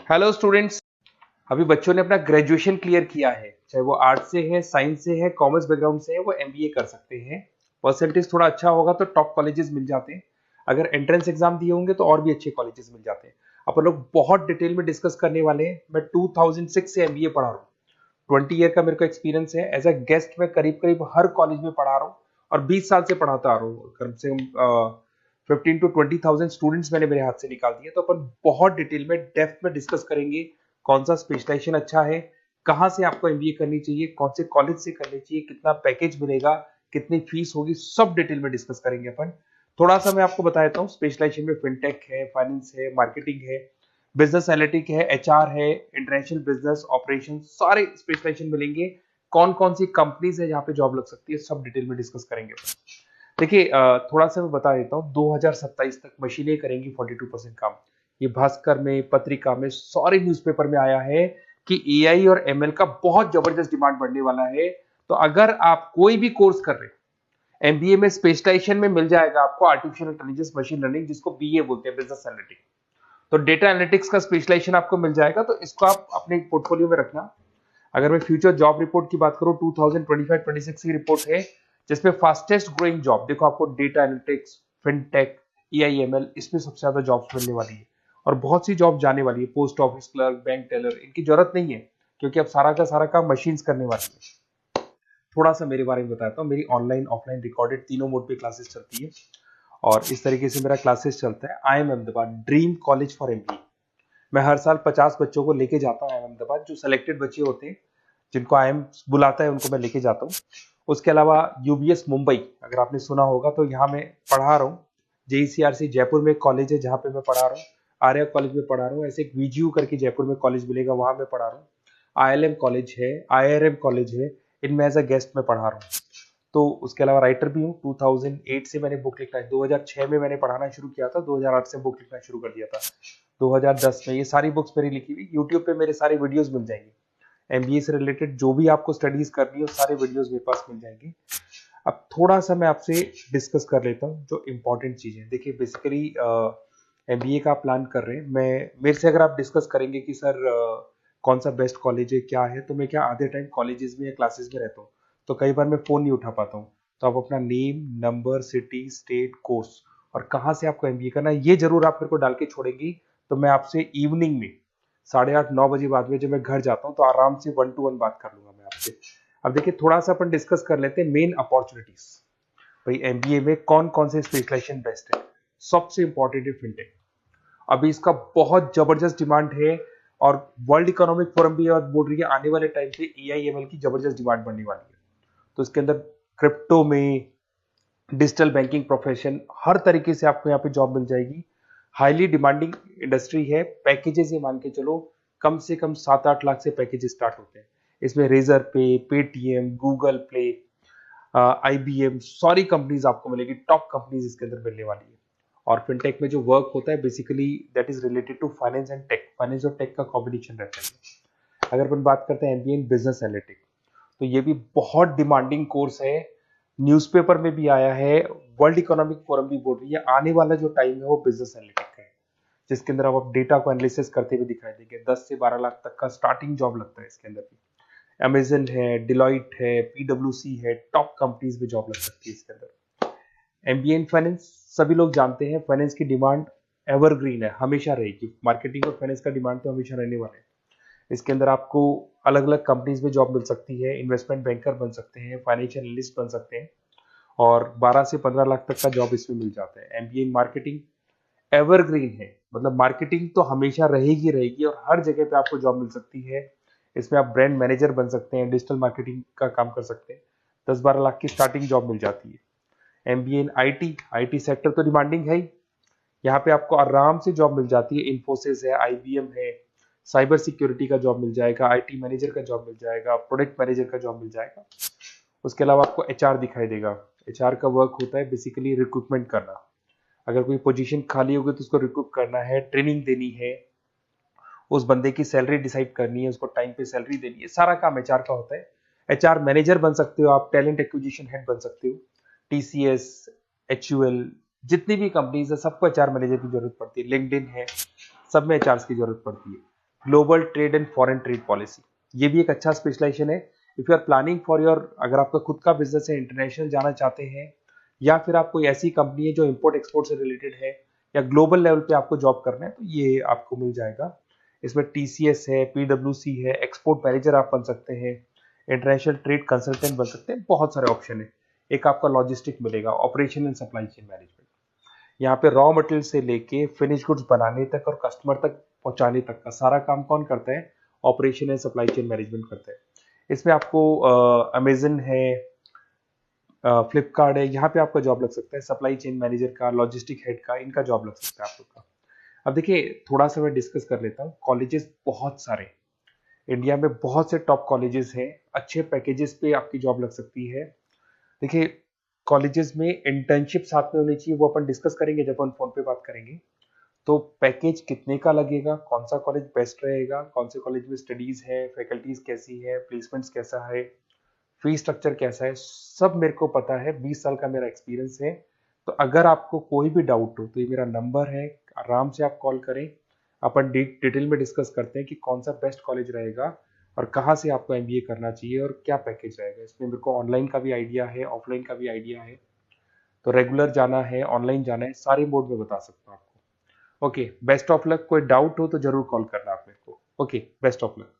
Hello students. अभी बच्चों ने अपना ग्रेजुएशन क्लियर किया है, चाहे वो आर्ट्स से है, साइंस से है, कॉमर्स बैकग्राउंड से है, वो एमबीए कर सकते हैं। परसेंटेज थोड़ा अच्छा होगा तो टॉप कॉलेजेस मिल जाते हैं। अगर एंट्रेंस एग्जाम दिए होंगे तो और भी अच्छे कॉलेजेस मिल जाते हैं। अपन लोग बहुत डिटेल में डिस्कस करने वाले हैं। मैं 2006 से एमबीए पढ़ा रहा हूँ। 20 ईयर का मेरे को एक्सपीरियंस है। एज अ गेस्ट मैं करीब करीब हर कॉलेज में पढ़ा रहा हूँ और 20 साल से पढ़ाता आ रहा हूँ। कम से कम 15 to 20 थाउजेंड स्टूडेंट्स मैंने मेरे हाथ से निकाल दिए। तो अपन बहुत डिटेल में डेप्थ में डिस्कस करेंगे कौन सा स्पेशलाइजेशन अच्छा है, कहाँ से आपको एमबीए करनी चाहिए, कौन से कॉलेज से करनी चाहिए, कितना पैकेज मिलेगा, कितनी फीस होगी, सब डिटेल में डिस्कस करेंगे अपन। थोड़ा सा मैं आपको बता देता हूँ। स्पेशलाइजेशन में फिनटेक है, फाइनेंस है, मार्केटिंग है, बिजनेस एनालिटिक है, एचआर है, इंटरनेशनल बिजनेस ऑपरेशन, सारे स्पेशलाइजेशन मिलेंगे। कौन कौन सी कंपनीज है जहाँ पे जॉब लग सकती है, सब डिटेल में डिस्कस करेंगे। देखिए, थोड़ा सा मैं बता देता हूँ। 2027 तक मशीनें करेंगी 42% काम। ये भास्कर में, पत्रिका में, सारे न्यूज़पेपर में आया है कि एआई और एमएल का बहुत जबरदस्त डिमांड बढ़ने वाला है। तो अगर आप कोई भी कोर्स कर रहे हैं, एमबीए में स्पेशलाइजेशन में मिल जाएगा आपको आर्टिफिशियल इंटेलिजेंस, मशीन लर्निंग, जिसको बीए बोलते हैं, बिजनेस एनालिटिक्स। तो डेटा एनालिटिक्स का स्पेशलाइजेशन आपको मिल जाएगा, तो इसको आप अपने पोर्टफोलियो में रखना। अगर मैं फ्यूचर जॉब रिपोर्ट की बात करूं, 2025-26 की रिपोर्ट है, जिसमें फास्टेस्ट ग्रोइंग जॉब देखो आपको डेटा एनालिटिक्स, फिनटेक, ईआईएमएल, इसमें सबसे ज्यादा जॉब्स मिलने वाली है। और बहुत सी जॉब जाने वाली है। Post office clerk, bank teller, इनकी जरूरत नहीं है, क्योंकि अब सारा का सारा काम मशीन्स करने वाली है। थोड़ा सा मेरे बारे में बताता हूँ। मेरी ऑनलाइन ऑफलाइन रिकॉर्डेड तीनों मोड पे क्लासेस चलती है और इस तरीके से मेरा क्लासेस चलता है। I am Ahmedabad dream college for MBA. मैं हर साल 50 बच्चों को लेके जाता हूँ अहमदाबाद। जो सिलेक्टेड बच्चे होते हैं, जिनको आईएम बुलाता है, उनको मैं लेके जाता हूँ। उसके अलावा यूबीएस मुंबई, अगर आपने सुना होगा, तो यहाँ मैं पढ़ा रहा हूँ। जेईसीआरसी जयपुर में एक कॉलेज है जहाँ पे मैं पढ़ा रहा हूँ। आर्या कॉलेज में पढ़ा रहा हूँ। ऐसे एक वीजीयू करके जयपुर में कॉलेज मिलेगा, वहां मैं पढ़ा रहा हूँ। आईएलएम कॉलेज है, आईआरएम कॉलेज है, इनमें एज अ गेस्ट में पढ़ा रहा हूँ। तो उसके अलावा राइटर भी हूँ। 2008 से मैंने बुक लिखना है। 2006 में मैंने पढ़ाना शुरू किया था, 2008 से बुक लिखना शुरू कर दिया था। 2010 में ये सारी बुक्स मेरी लिखी हुई यूट्यूब पे मेरे सारे वीडियोस मिल जाएंगे। एमबीए से रिलेटेड जो भी आपको स्टडीज करनी हो, सारे वीडियोस मेरे पास मिल जाएंगे। अब थोड़ा सा मैं आपसे डिस्कस कर लेता हूँ जो इंपॉर्टेंट चीजें। देखिए, बेसिकली एमबीए का प्लान कर रहे हैं, मैं मेरे से अगर आप डिस्कस करेंगे कि सर कौन सा बेस्ट कॉलेज है, क्या है, तो मैं क्या आधे टाइम कॉलेजेस में या क्लासेस में रहता हूँ, तो कई बार मैं फोन नहीं उठा पाता हूँ। तो आप अपना name, number, city, state, course और कहाँ से आपको एमबीए करना है, ये जरूर आप मेरे को डाल के छोड़ेंगी। तो मैं आपसे इवनिंग में 8:30-9 बजे बाद में जब मैं घर जाता हूँ, तो आराम से 1-to-1 बात कर लूंगा मैं आपसे। अब देखिए, थोड़ा सा अपन डिस्कस कर लेते हैं मेन अपॉर्चुनिटीज। भाई, एमबीए में कौन कौन से स्पेशलाइजेशन बेस्ट है। सबसे इंपॉर्टेंट है फिनटेक। अभी इसका बहुत जबरदस्त डिमांड है और वर्ल्ड इकोनॉमिक फोरम भी ये बात बोल रही है, आने वाले टाइम पे एआईएमएल की जबरदस्त डिमांड बढ़ने वाली है। तो इसके अंदर क्रिप्टो में, डिजिटल बैंकिंग प्रोफेशन, हर तरीके से आपको यहाँ पे जॉब मिल जाएगी। हाईली डिमांडिंग इंडस्ट्री है। पैकेजेस ये मान के चलो, कम से कम 7-8 लाख से पैकेजेस स्टार्ट होते हैं। इसमें रेजर पे, पेटीएम, गूगल प्ले, आईबीएम, सारी कंपनीज आपको मिलेगी। टॉप कंपनीज इसके अंदर मिलने वाली है। और फिनटेक में जो वर्क होता है, basically that is related to finance and tech. Finance और टेक का कॉम्बिनेशन रहता है। अगर अपन बात करते हैं एमबीए इन बिजनेस एनालिटिक्स, तो ये भी बहुत डिमांडिंग कोर्स है। न्यूज़पेपर में भी आया है, वर्ल्ड इकोनॉमिक फोरम भी बोल रही है आने वाला जो टाइम है वो बिजनेस एनालिटिक्स का है, जिसके अंदर आप डेटा को एनालिसिस करते हुए दिखाई देंगे। 10 से 12 लाख तक का स्टार्टिंग जॉब लगता है इसके अंदर भी। अमेजन है, डिलॉइट है, पीडब्ल्यूसी है, टॉप कंपनीज में जॉब लग सकती है इसके अंदर। एमबीए इन फाइनेंस, सभी लोग जानते हैं फाइनेंस की डिमांड एवरग्रीन है, हमेशा रहेगी। मार्केटिंग और फाइनेंस का डिमांड तो हमेशा रहने वाला है। इसके अंदर आपको अलग अलग कंपनीज में जॉब मिल सकती है। इन्वेस्टमेंट बैंकर बन सकते हैं, फाइनेंशियल एनालिस्ट बन सकते हैं और 12 से 15 लाख तक का जॉब इसमें मिल जाता है। एमबीए इन मार्केटिंग एवरग्रीन है, मतलब मार्केटिंग तो हमेशा रहेगी रहेगी और हर जगह पे आपको जॉब मिल सकती है। इसमें आप ब्रांड मैनेजर बन सकते हैं, डिजिटल मार्केटिंग का काम कर सकते हैं। 10-12 लाख की स्टार्टिंग जॉब मिल जाती है। MBA in IT, IT sector तो डिमांडिंग है ही। यहाँ पे आपको आराम से जॉब मिल जाती है। इन्फोसिस है, आईबीएम है, साइबर सिक्योरिटी का जॉब मिल जाएगा, आईटी मैनेजर का जॉब मिल जाएगा, प्रोडक्ट मैनेजर का जॉब मिल जाएगा। उसके अलावा आपको एचआर दिखाई देगा। एचआर का वर्क होता है बेसिकली रिक्रूटमेंट करना। अगर कोई पोजीशन खाली होगी तो उसको रिक्रूट करना है, ट्रेनिंग देनी है, उस बंदे की सैलरी डिसाइड करनी है, उसको टाइम पे सैलरी देनी है, सारा काम एचआर का होता है। एचआर मैनेजर बन सकते हो आप, टैलेंट एक्विजिशन हेड बन सकते हो। टीसीएस, एचयूएल, जितनी भी कंपनीज है सबको एचआर मैनेजर की जरूरत पड़ती है। लिंक्डइन है, सब में एचआर की जरूरत पड़ती है। Global trade and foreign trade policy, ये भी एक अच्छा स्पेशलाइजेशन है। If you are planning for your, अगर आपका खुद का बिजनेस है, इंटरनेशनल जाना चाहते हैं, या फिर आप कोई ऐसी कंपनी है जो इंपोर्ट एक्सपोर्ट से रिलेटेड है, या ग्लोबल लेवल पे आपको जॉब करना है, तो ये आपको मिल जाएगा। इसमें टीसीएस है, पीडब्ल्यूसी है, एक्सपोर्ट मैनेजर आप बन सकते हैं, इंटरनेशनल ट्रेड कंसल्टेंट बन सकते हैं, बहुत सारे ऑप्शन है। एक आपका लॉजिस्टिक मिलेगा, operation and supply chain management, यहाँ पे रॉ मटेरियल से लेके फिनिश गुड्स बनाने तक और कस्टमर तक पहुंचाने तक का सारा काम कौन करता है? Operation and supply chain management करता है। इसमें आपको अमेजन है, फ्लिपकार्ट है, यहाँ पे आपका जॉब लग सकता है, सप्लाई चेन मैनेजर का, लॉजिस्टिक हेड का, इनका जॉब लग सकता है आप लोग का। अब देखिए, थोड़ा सा मैं डिस्कस कर लेता हूँ। कॉलेजेस बहुत सारे इंडिया में, बहुत से टॉप कॉलेजेस हैं, अच्छे पैकेजेस पे आपकी जॉब लग सकती है। देखिए, कॉलेजेस में इंटर्नशिप साथ में होनी चाहिए, वो अपन डिस्कस करेंगे जब अपन फोन पे बात करेंगे। तो पैकेज कितने का लगेगा, कौन सा कॉलेज बेस्ट रहेगा, कौन से कॉलेज में स्टडीज है, फैकल्टीज कैसी है, प्लेसमेंट्स कैसा है, फी स्ट्रक्चर कैसा है, सब मेरे को पता है, 20 साल का मेरा एक्सपीरियंस है। तो अगर आपको कोई भी डाउट हो तो ये मेरा नंबर है, आराम से आप कॉल करें। अपन डिटेल में डिस्कस करते हैं कि कौन सा बेस्ट कॉलेज रहेगा और कहाँ से आपको एमबीए करना चाहिए और क्या पैकेज रहेगा। इसमें मेरे को ऑनलाइन का भी आइडिया है, ऑफलाइन का भी आइडिया है, तो रेगुलर जाना है, ऑनलाइन जाना है, सारे मोड में बता सकता हूँ आपको। Okay, best of luck. कोई डाउट हो तो जरूर कॉल करना आप मेरे को। Okay, best of luck.